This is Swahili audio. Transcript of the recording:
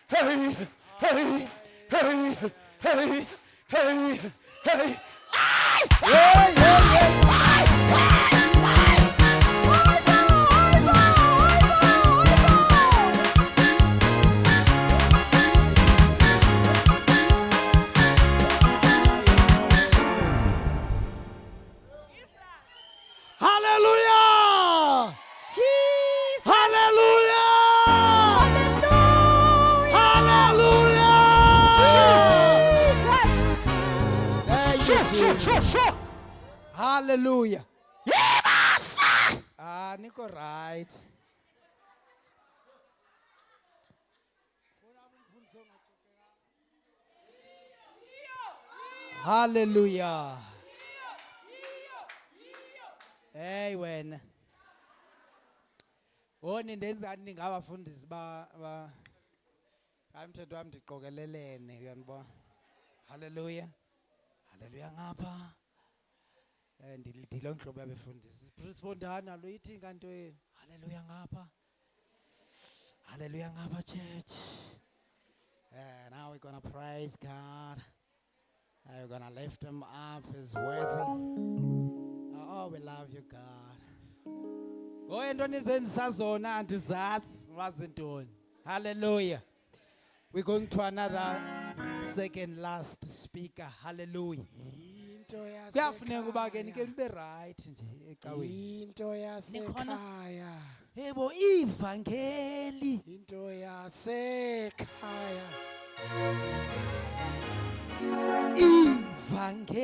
hey, hey, hey, hey, hey, hey. Yeah, yeah, yeah. Hallelujah! Jesus. Hallelujah! Hallelujah. Hallelujah! Thank you, Jesus. Hallelujah. Niko right. Hallelujah. Hey wena. Woni ndenzani ningabafundisi ba ayimthetho wami ndiqokelelene uyanibona. Hallelujah. Hallelujah ngapha. Ndilidilo nhlobo yabefundisi. Respondana lo yithi kanto yini? Hallelujah ngapha. Hallelujah ngapha church. Now we're going to praise God. We're going to lift him up. He's worthy. Oh, we love you, God. Go and don't sazona and wasn't. Hallelujah. We're going to another second last speaker. Hallelujah. Kuyafuneka ukuba ke nike libe right nje ecaweni. Into yasekhaya. Yebo ivangeli. Into yasekhaya. Ivangeli.